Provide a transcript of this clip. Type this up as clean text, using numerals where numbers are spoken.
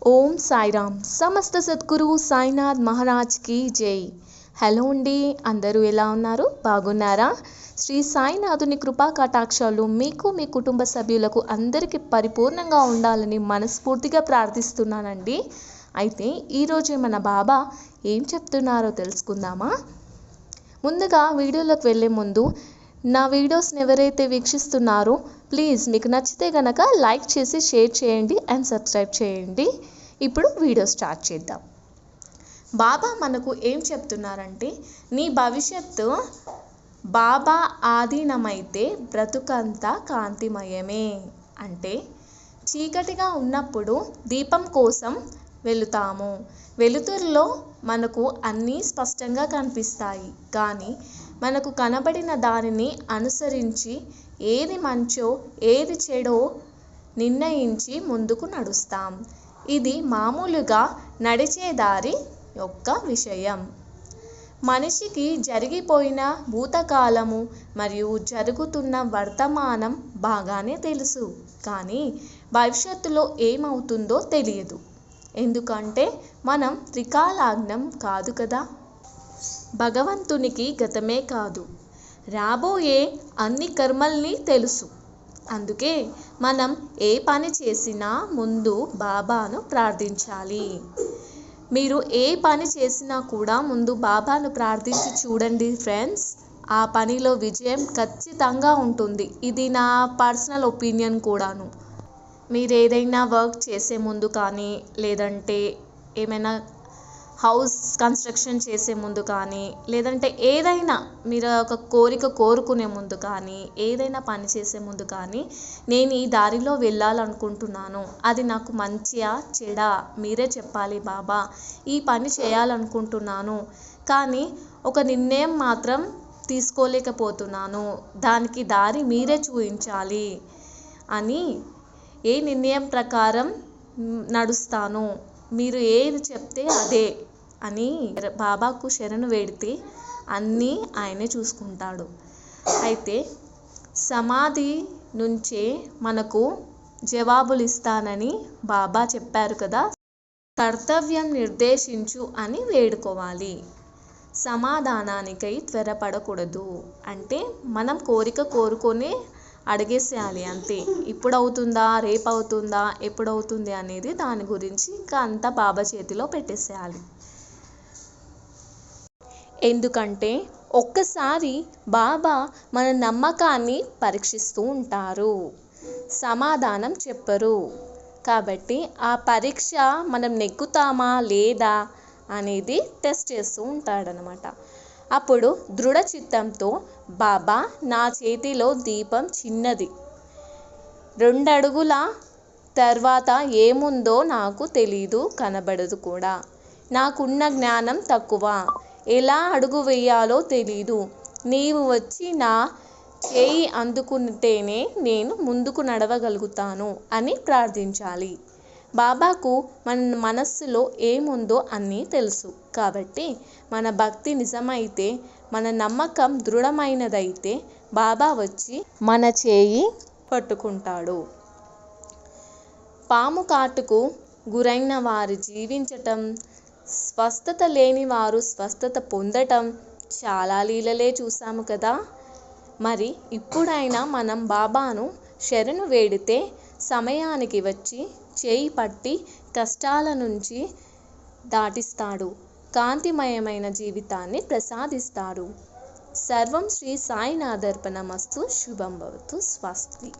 ఓం సాయిరామ్. సమస్త సద్గురు సాయినాథ్ మహారాజ్కి జై. హలో అండి, అందరూ ఎలా ఉన్నారు? బాగున్నారా? శ్రీ సాయినాథుని కృపా కటాక్షాలు మీకు మీ కుటుంబ సభ్యులకు అందరికీ పరిపూర్ణంగా ఉండాలని మనస్ఫూర్తిగా ప్రార్థిస్తున్నానండి. అయితే ఈరోజు మన బాబా ఏం చెప్తున్నారో తెలుసుకుందామా? ముందుగా వీడియోలోకి వెళ్ళే ముందు నా వీడియోస్ని ఎవరైతే వీక్షిస్తున్నారో ప్లీజ్ మీకు నచ్చితే కనుక లైక్ చేసి షేర్ చేయండి అండ్ సబ్స్క్రైబ్ చేయండి. ఇప్పుడు వీడియో స్టార్ట్ చేద్దాం. బాబా మనకు ఏం చెప్తున్నారంటే, నీ భవిష్యత్తు బాబా ఆధీనమైతే బ్రతుకంతా కాంతిమయమే. అంటే చీకటిగా ఉన్నప్పుడు దీపం కోసం వెళుతాము. వెలుతురులో మనకు అన్నీ స్పష్టంగా కనిపిస్తాయి. కానీ మనకు కనబడిన దానిని అనుసరించి ఏది మంచో ఏది చెడో నిర్ణయించి ముందుకు నడుస్తాం. ఇది మామూలుగా నడిచే దారి యొక్క విషయం. మనిషికి జరిగిపోయిన భూతకాలము మరియు జరుగుతున్న వర్తమానం బాగానే తెలుసు. కానీ భవిష్యత్తులో ఏమవుతుందో తెలియదు. ఎందుకంటే మనం త్రికాలాగ్నం కాదు కదా. భగవంతునికి గతమే కాదు, రాబోయే అన్ని కర్మల్ని తెలుసు. అందుకే మనం ఏ పని చేసినా ముందు బాబాను ప్రార్థించాలి. మీరు ఏ పని చేసినా కూడా ముందు బాబాను ప్రార్థించి చూడండి ఫ్రెండ్స్. ఆ పనిలో విజయం ఖచ్చితంగా ఉంటుంది. ఇది నా పర్సనల్ ఒపీనియన్ కూడాను. మీరు ఏదైనా వర్క్ చేసే ముందు కానీ, లేదంటే ఏమైనా హౌస్ కన్స్ట్రక్షన్ చేసే ముందు కానీ, లేదంటే ఏదైనా మీరు ఒక కోరిక కోరుకునే ముందు కానీ, ఏదైనా పని చేసే ముందు కానీ, నేను ఈ దారిలో వెళ్ళాలనుకుంటున్నాను, అది నాకు మంచియా చెడా మీరే చెప్పాలి బాబా. ఈ పని చేయాలనుకుంటున్నాను కానీ ఒక నిర్ణయం మాత్రం తీసుకోలేకపోతున్నాను, దానికి దారి మీరే చూపించాలి అని ఏ నిర్ణయం ప్రకారం నడుస్తాను, మీరు ఏది చెప్తే అదే అని బాబాకు శరణు వేడితే అన్నీ ఆయనే చూసుకుంటాడు. అయితే సమాధి నుంచే మనకు జవాబులు ఇస్తానని బాబా చెప్పారు కదా. కర్తవ్యం నిర్దేశించు అని వేడుకోవాలి. సమాధానానికై త్వరపడకూడదు. అంటే మనం కోరిక కోరుకొని అడిగేసేయాలి అంతే. ఇప్పుడు అవుతుందా, రేపు అవుతుందా, ఎప్పుడు అవుతుంది అనేది దాని గురించి ఇంకా అంతా బాబా చేతిలో పెట్టేసేయాలి. ఎందుకంటే ఒక్కసారి బాబా మన నమ్మకాన్ని పరీక్షిస్తూ ఉంటారు, సమాధానం చెప్పరు. కాబట్టి ఆ పరీక్ష మనం నెగ్గుతామా లేదా అనేది టెస్ట్ చేస్తూ ఉంటాడనమాట. అప్పుడు దృఢ చిత్తంతో బాబా, నా చేతిలో దీపం చిన్నది, 2 అడుగుల తర్వాత ఏముందో నాకు తెలీదు, కనబడదు కూడా. నాకున్న జ్ఞానం తక్కువ, ఎలా అడుగు వేయాలో తెలీదు. నీవు వచ్చి నా చేయి అందుకుంటేనే నేను ముందుకు నడవగలుగుతాను అని ప్రార్థించాలి. బాబాకు మన మనస్సులో ఏముందో అన్నీ తెలుసు. కాబట్టి మన భక్తి నిజమైతే, మన నమ్మకం దృఢమైనదైతే బాబా వచ్చి మన చేయి పట్టుకుంటాడు. పాము కాటుకు గురైన వారు జీవించటం, స్వస్థత లేని వారు స్వస్థత పొందటం చాలా లీలలే చూసాము కదా. మరి ఇప్పుడైనా మనం బాబాను శరణు వేడితే సమయానికి వచ్చి చేయి పట్టి కష్టాల నుంచి దాటిస్తాడు, కాంతిమయమైన జీవితాన్ని ప్రసాదిస్తాడు. సర్వం శ్రీ సాయినాథర్పణమస్తు. శుభం భవతు. స్వస్తి.